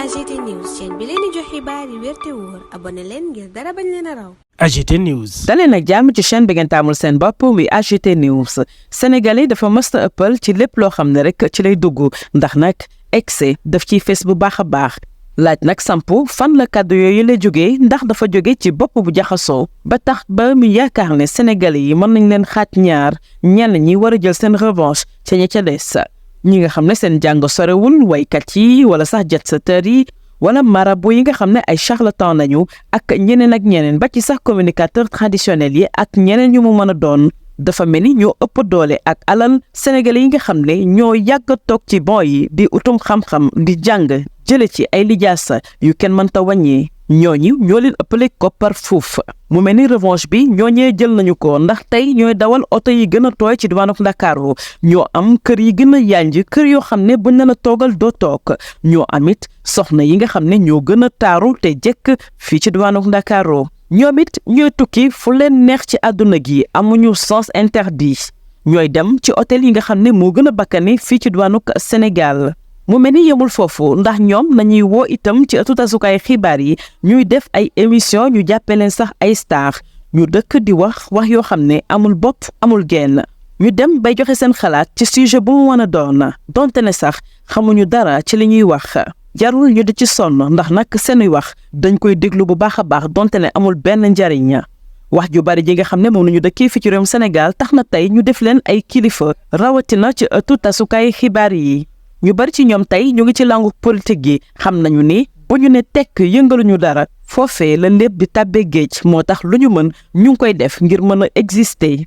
AGT News chaîne bi leen di jox xibaar yi wér te wóor abonné leen ngir dara bañ leen a raw. AGT News. daleen ak jàmm ci chaîne bi ngeen taamul seen bopp muy AGT News Sénégalais dafa mës a ëppal ci lépp loo xam ne rek ci lay dugg ndax nag excès daf ciy fees bu baax a baax laaj nag sampu fan la kàddu yooyu la jógee ndax dafa jóge ci bopp bu jaxasoo ba tax ba mu yaakaar ne Sénégalais yi mën nañ leen xaaj ñaar ñenn ñi war a jël seen revanche ca ña ca des ñi nga xam ne seen jàng sorewul waykat yi wala sax jet-setteurs yi wala marabu yi nga xam ne ay charlatan nañu ak ñeneen ba ci sax communicateur traditionnel yi ak ñeneen ñu mu mën a doon dafa mel ni ñoo ëpp doole ak alal sénégalais yi nga xam ne ñoo yàgg a toog ci bon yi di utum xam-xam di jàng jële ci ay lijaasa yu kenn mënta wàññee ñooñu ñoo leen ëppale koppar fuuf mu mel ni revanche bi ñooñee jël nañu ko ndax tey ñooy dawal oto yi gën a tooy ci diwaanu Ndakaaru ñoo am kër yi gën a yànj kër yoo xam ne buñ la toogal doo toog ñoo amit soxna yi nga xam ne ñoo gën a taaru te jekk fii ci diwaanu Ndakaaru ñoom it ñooy tukki fu leen neex ci àdduna gi amuñu sens interdit ñooy dem ci hôtel yi nga xam ne moo gën a bakkane fii ci diwaanu Sénégal mu mel ni yemul foofu ndax ñoom nañuy woo itam ci ëttu tasukaay xibaar yi ñuy def ay émission ñu jàppe leen sax ay star ñu dëkk di wax yoo xam ne amul bopp amul genn ñu dem bay joxe seen xalaat ci sujet bu mu mën a doon donte ne sax xamuñu dara ci li ñuy wax jarul ñu di ci sonn ndax nag seeni wax dañ koy déglu bu baax a baax donte ne amul benn njariñ wax ju bari ji nga xam ne moom nañu dëkkee fi ci réewum Sénégal tax na tey ñu def leen ay kilifa rawatina ci ëttu tasukaay xibaar yi ñu bari ci ñoom tey ñu ngi ci langu politique gi xam nañu ni bu ñu ne tekk yëngaluñu dara foofee la lépp di tàbbee géej moo tax lu ñu mën ñu ngi koy def ngir mën a exister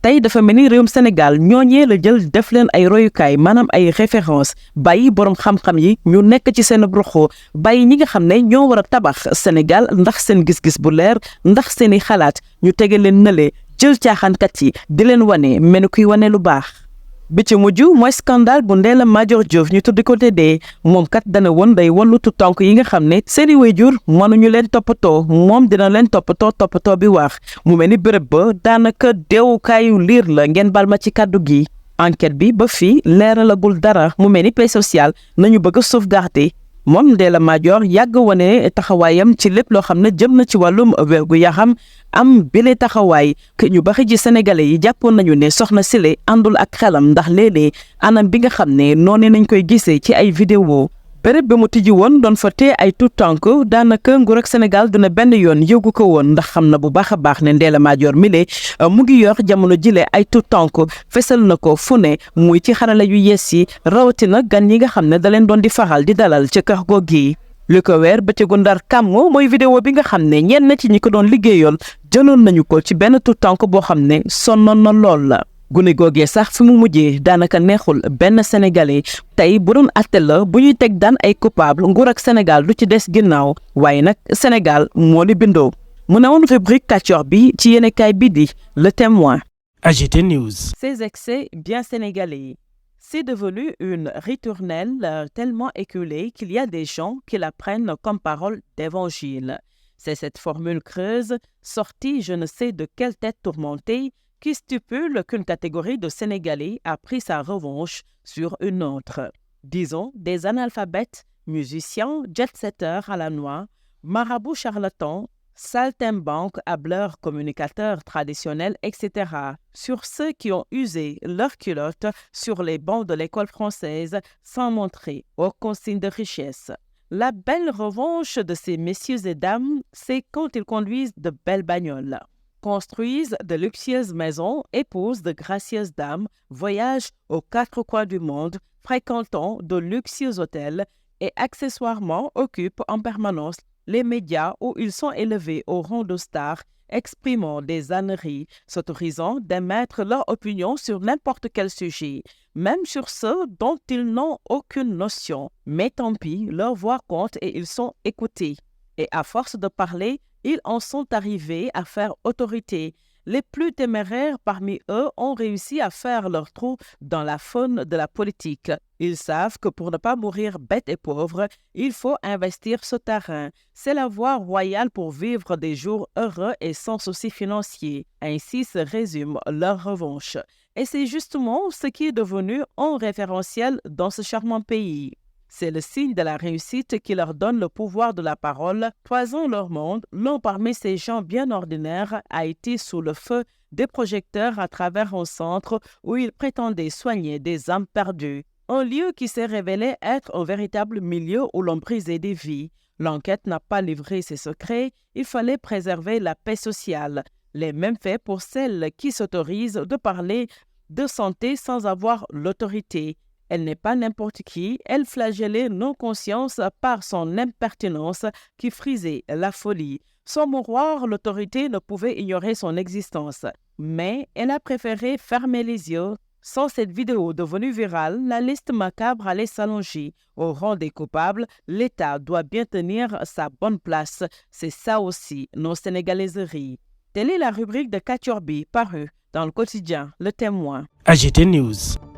tey dafa mel ni réewum Sénégal ñooñee la jël def leen ay royukaay maanaam ay référence bàyyi boroom xam-xam yi ñu nekk ci seen broxo bàyyi ñi nga xam ne ñoo war a tabax Sénégal ndax seen gis-gis bu leer ndax seeni xalaat ñu tege leen nële jël caaxaankat yi di leen wane mel ni kuy wane lu baax. bi ci mujj mooy scandale bu Ndella Madior Diouf ñu tuddi ko Tédé moom kat dana woon day wallu tutank yi nga xam ne seeni waajur mënuñu leen toppatoo moom dina leen toppatoo bi wax mu mel ni béréb ba daanaka deewukaayu liir la ngeen bal ma ci kàddu gi enquête bi ba fii leeralagul dara mu mel ni paix sociale nañu bëgg a sauvegarder moom Ndella Madior yàgg wane taxawaayam ci lépp loo xam ne jëm na ci wàllum wérgu yaram am bile taxawaay que ñu bari ci sénégalais yi jàppoon nañu ne soxna Sile àndul ak xelam ndax léeg-léeg anam bi nga xam ne noonu nañ koy gisee ci ay vidéo béréb ba mu tijji woon doon fa tee ay tout tànk daanaka nguur ak Sénégal dina benn yoon yëgu ko woon ndax xam na bu baax a baax ne Ndella Madior mile mu ngi yor jamono jile ay tout tànk fesal na ko fu ne muy ci xarala yu yees yi rawatina gan yi nga xam ne da leen doon di faral di dalal ca kër googu li ko weer bëccëgu ndar kàmm mooy vidéo bi nga xam ne ñenn ci ñi ko doon liggéeyoon jëloon nañu ko ci benn tout tànk boo xam ne sonnoon na lool la gune googee sax fi mu mujjee daanaka neexul benn sénégalais tey bu doon atte la bu ñuy teg daan ay coupable nguur ak Sénégal du ci des ginnaaw waaye nag Sénégal moo li bindoo mu ne woon rubrique kàccoor bi ci yéenekaay bi di Le Témoin. AGT News. Ces excès bien sénégalais. C'est devenu une ritournelle tellement éculée qu'il y a des gens qui la prennent comme parole d'évangile. C'est cette formule creuse, sortie je ne sais de quelle tête tourmentée, qui stipule qu'une catégorie de Sénégalais a pris sa revanche sur une autre. Disons des analphabètes, musiciens, jet-setteurs à la noix, marabouts charlatans, saltimbanques, hableurs, communicateurs traditionnels, etc. Sur ceux qui ont usé leurs culottes sur les bancs de l'école française sans montrer aux consignes de richesse. La belle revanche de ces messieurs et dames, c'est quand ils conduisent de belles bagnoles, construisent de luxueuses maisons, épousent de gracieuses dames, voyagent aux quatre coins du monde, fréquentant de luxueux hôtels et accessoirement occupent en permanence les médias où ils sont élevés au rang de stars, exprimant des âneries, s'autorisant d'émettre leur opinion sur n'importe quel sujet, même sur ceux dont ils n'ont aucune notion. Mais tant pis, leur voix compte et ils sont écoutés. Et à force de parler, ils en sont arrivés à faire autorité. Les plus téméraires parmi eux ont réussi à faire leur trou dans la faune de la politique. Ils savent que pour ne pas mourir bêtes et pauvres, il faut investir ce terrain. C'est la voie royale pour vivre des jours heureux et sans soucis financiers. Ainsi se résume leur revanche. Et c'est justement ce qui est devenu un référentiel dans ce charmant pays. C'est le signe de la réussite qui leur donne le pouvoir de la parole. Toison leur monde, l'un parmi ces gens bien ordinaires a été sous le feu des projecteurs à travers un centre où il prétendait soigner des âmes perdues. Un lieu qui s'est révélé être un véritable milieu où l'on brisait des vies. L'enquête n'a pas livré ses secrets, il fallait préserver la paix sociale. Les mêmes faits pour celles qui s'autorisent de parler de santé sans avoir l'autorité. Elle n'est pas n'importe qui, elle flagellait nos consciences par son impertinence qui frisait la folie. Sans mouroir, l'autorité ne pouvait ignorer son existence. Mais elle a préféré fermer les yeux. Sans cette vidéo devenue virale, la liste macabre allait s'allonger. Au rang des coupables, l'État doit bien tenir sa bonne place. C'est ça aussi, nos sénégalaiseries. Telle est la rubrique de Katurbi parue dans le quotidien Le Témoin. AGT News.